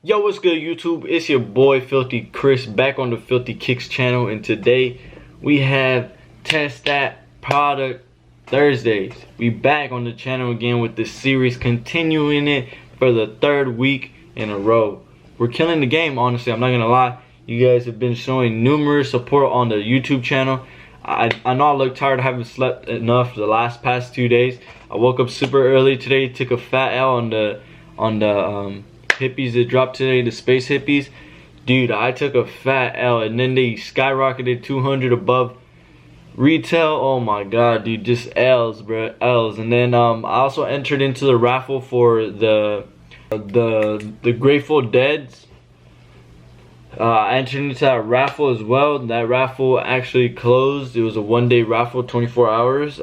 Yo, what's good, YouTube? It's your boy Filthy Chris back on the Filthy Kicks channel, and today we have Test That Product Thursdays. We back on the channel again with this series, continuing it for the third week in a row. We're killing the game, honestly. I'm not gonna lie. You guys have been showing numerous support on the YouTube channel. I know I look tired. I haven't slept enough the past 2 days. I woke up super early today, took a fat L on the hippies that dropped today, the space hippies. Dude, I took a fat L, and then they skyrocketed 200 above retail. Oh my god, dude, just L's, bro, L's. And then I also entered into the raffle for the Grateful Dead's. I entered into that raffle as well. That raffle actually closed. It was a one-day raffle, 24 hours.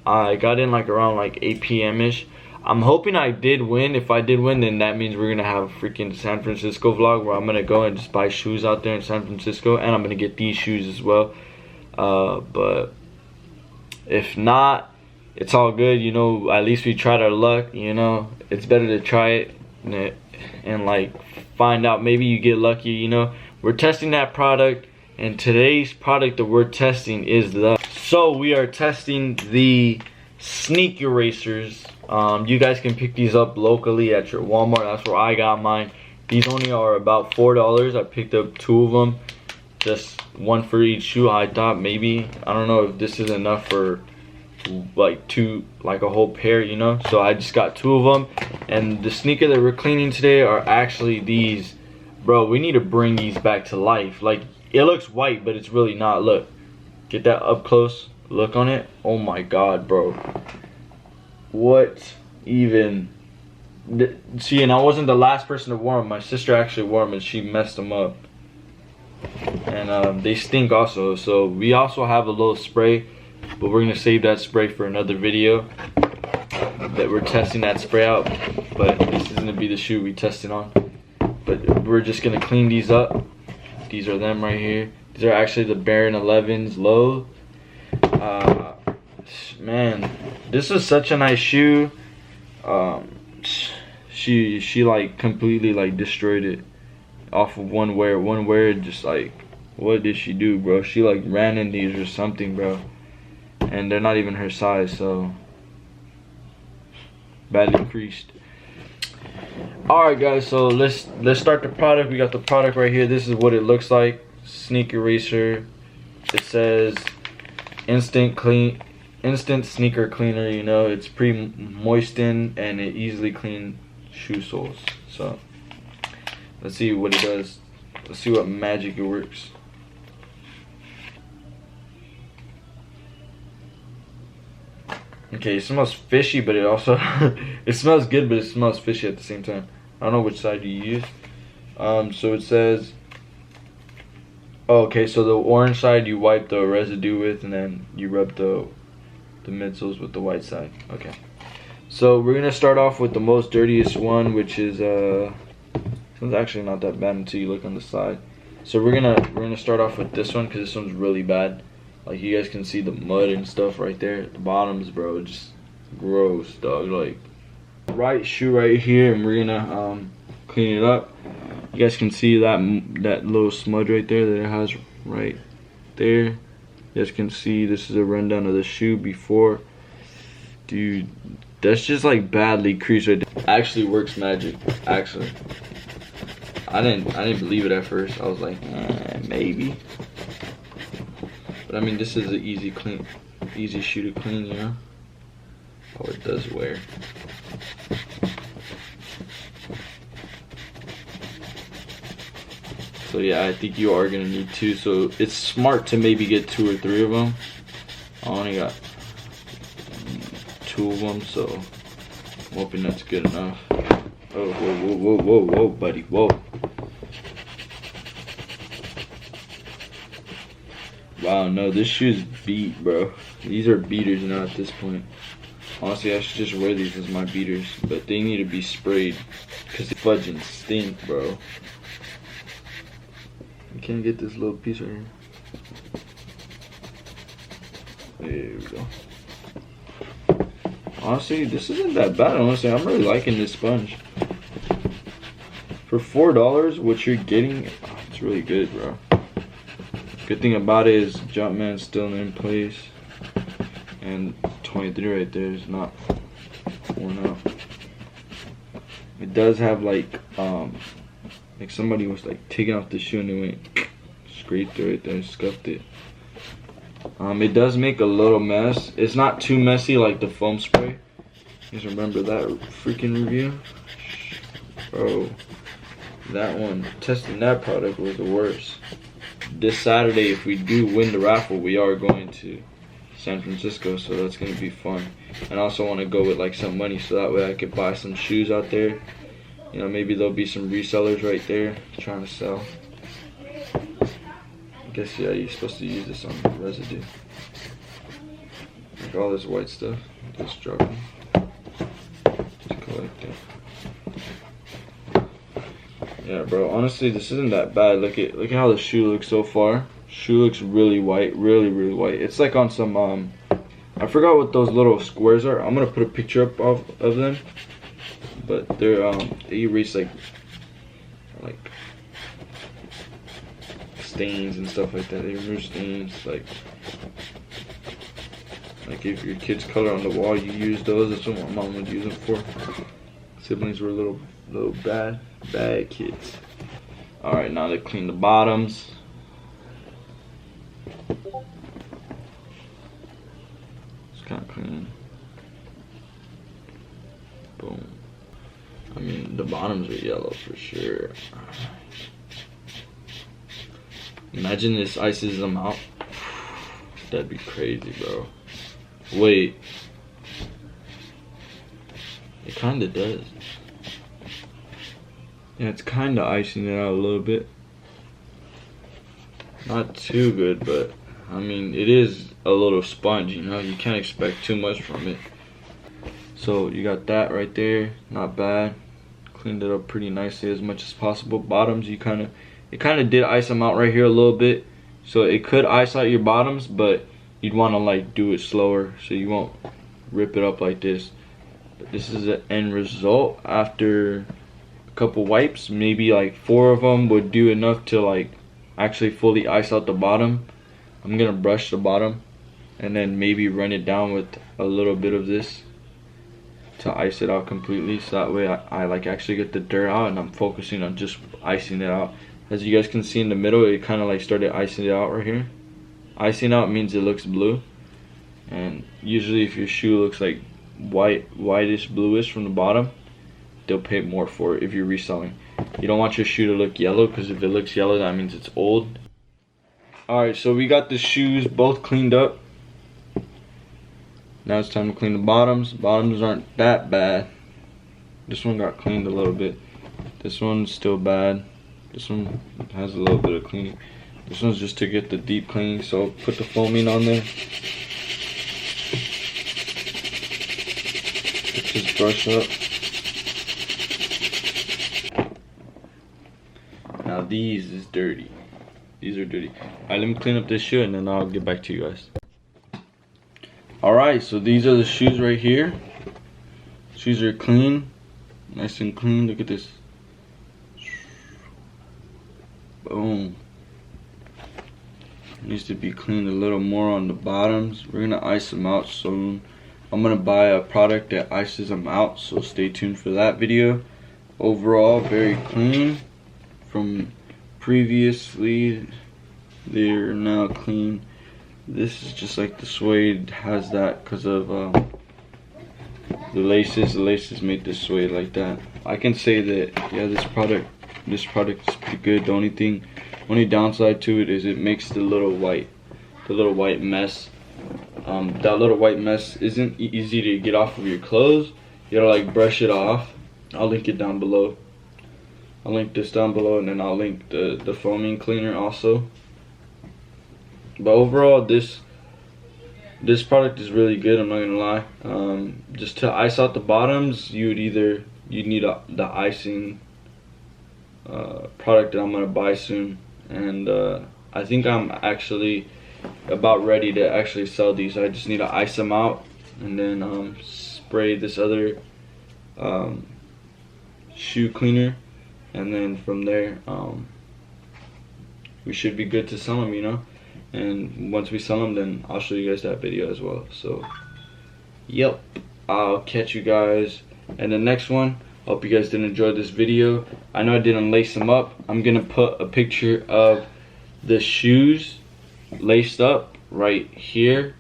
I got in like around like 8 p.m. ish. I'm hoping I did win. If I did win, then that means we're gonna have a freaking San Francisco vlog where I'm gonna go and just buy shoes out there in San Francisco, and I'm gonna get these shoes as well. But if not, it's all good. You know, at least we tried our luck. You know, it's better to try it and like find out. Maybe you get lucky. You know, we're testing that product, and today's product that we're testing is we are testing the SneakErasers. You guys can pick these up locally at your Walmart. That's where I got mine. These only are about $4. I picked up 2 of them, just one for each shoe. I thought maybe, I don't know if this is enough for like a whole pair, you know. So I just got 2 of them, and the sneaker that we're cleaning today are actually these. Bro, we need to bring these back to life. Like, it looks white, but it's really not. Look, get that up close look on it. Oh my god, bro. What even? See, and I wasn't the last person to wear them. My sister actually wore them, and she messed them up. And they stink also. So we also have a little spray, but we're gonna save that spray for another video that we're testing that spray out. But this is gonna be the shoe we tested on. But we're just gonna clean these up. These are them right here. These are actually the Baron 11s low. Man, this is such a nice shoe. She like completely like destroyed it off of one wear. Just like, what did she do, bro? She like ran in these or something, bro, and they're not even her size, so badly creased. Alright guys, so let's start the product. We got the product right here. This is what it looks like. SneakEraser. It says instant sneaker cleaner. You know, it's pre-moistened and it easily cleans shoe soles. So let's see what it does. Let's see what magic it works. Okay, it smells fishy, but it also it smells good, but it smells fishy at the same time. I don't know which side you use. So it says, okay, so the orange side you wipe the residue with, and then you rub the midsoles with the white side. Okay, so we're gonna start off with the most dirtiest one, which is this one's actually not that bad until you look on the side. So we're gonna start off with this one, because this one's really bad. Like, you guys can see the mud and stuff right there at the bottoms, bro. Just gross, dog. Like, right shoe right here, and we're gonna clean it up. You guys can see that little smudge right there that it has right there. You guys can see this is a rundown of the shoe before. Dude, that's just like badly creased right there. Actually works magic. Actually, I didn't believe it at first. I was like, maybe. But I mean, this is an easy shoe to clean, you know. Oh, it does wear. So yeah, I think you are gonna need 2. So it's smart to maybe get 2 or 3 of them. I only got 2 of them, so I'm hoping that's good enough. Oh, whoa, buddy, whoa. Wow, no, this shoe's beat, bro. These are beaters now at this point. Honestly, I should just wear these as my beaters, but they need to be sprayed, because they fudging stink, bro. You can't get this little piece right here. There we go. Honestly, this isn't that bad, honestly. I'm really liking this sponge. For $4, what you're getting, it's really good, bro. Good thing about it is Jumpman's still in place, and 23 right there is not worn out. It does have like somebody was like taking off the shoe and they went scraped it right there and scuffed it. It does make a little mess. It's not too messy like the foam spray. You guys remember that freaking review? Bro, that one, testing that product was the worst. This Saturday, if we do win the raffle, we are going to San Francisco, so that's gonna be fun. And I also want to go with like some money, so that way I could buy some shoes out there. You know, maybe there'll be some resellers right there trying to sell. I guess, yeah, you're supposed to use this on residue. Like all this white stuff, just dropping. Just collect it. Yeah, bro, honestly, this isn't that bad. Look at how the shoe looks so far. Shoe looks really white, really white. It's like on some, I forgot what those little squares are. I'm gonna put a picture up of them. But they're, they erase like stains and stuff like that. They remove stains, like if your kids color on the wall, you use those. That's what my mom would use them for. Siblings were little bad kids. All right, now they clean the bottoms. It's kind of clean. Boom. I mean, the bottoms are yellow for sure. Imagine this ices them out. That'd be crazy, bro. Wait. It kinda does. Yeah, it's kinda icing it out a little bit. Not too good, but I mean, it is a little sponge, you know? You can't expect too much from it. So you got that right there, not bad. Cleaned it up pretty nicely as much as possible. Bottoms, it kind of did ice them out right here a little bit. So it could ice out your bottoms, but you'd want to like do it slower so you won't rip it up like this. But this is the end result after a couple wipes. Maybe like 4 of them would do enough to like actually fully ice out the bottom. I'm gonna brush the bottom and then maybe run it down with a little bit of this to ice it out completely, so that way I like actually get the dirt out and I'm focusing on just icing it out. As you guys can see in the middle, it kind of like started icing it out right here. Icing out means it looks blue, and usually if your shoe looks like whitish bluish from the bottom, they'll pay more for it if you're reselling. You don't want your shoe to look yellow, because if it looks yellow, that means it's old. Alright, so we got the shoes both cleaned up. Now it's time to clean the bottoms. Bottoms aren't that bad. This one got cleaned a little bit. This one's still bad. This one has a little bit of cleaning. This one's just to get the deep cleaning, so put the foaming on there. Just brush up. Now these is dirty. These are dirty. Alright, let me clean up this shoe and then I'll get back to you guys. Alright, so these are the shoes right here. Shoes are clean. Nice and clean. Look at this. Boom. Needs to be cleaned a little more on the bottoms. We're gonna ice them out soon. I'm gonna buy a product that ices them out, so stay tuned for that video. Overall, very clean. From previously, they're now clean. This is just like the suede has that because of the laces. The laces made this suede like that. I can say that, yeah, this product is pretty good. The only downside to it is it makes the little white mess. That little white mess isn't easy to get off of your clothes. You gotta like brush it off. I'll link it down below. I'll link this down below, and then I'll link the foaming cleaner also. But overall, this product is really good. I'm not gonna lie. Just to ice out the bottoms, you'd need the icing product that I'm gonna buy soon, and I think I'm actually about ready to actually sell these. I just need to ice them out and then spray this other shoe cleaner and then from there we should be good to sell them, you know. And once we sell them, then I'll show you guys that video as well. So yep, I'll catch you guys in the next one. Hope you guys did enjoy this video. I know I didn't lace them up. I'm gonna put a picture of the shoes laced up right here.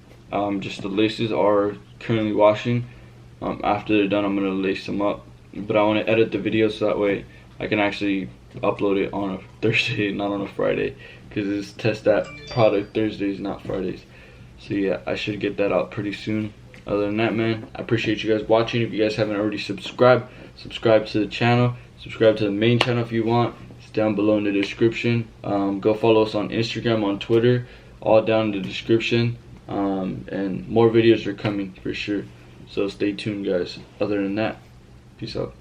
Just the laces are currently washing. After they're done, I'm gonna lace them up, but I want to edit the video so that way I can actually upload it on a Thursday, not on a Friday, because it's test that product Thursdays, not Fridays. So yeah, I should get that out pretty soon. Other than that, man, I appreciate you guys watching. If you guys haven't already subscribed, subscribe to the channel. Subscribe to the main channel if you want. It's down below in the description. Go follow us on Instagram, on Twitter, all down in the description. And more videos are coming for sure. So stay tuned, guys. Other than that, peace out.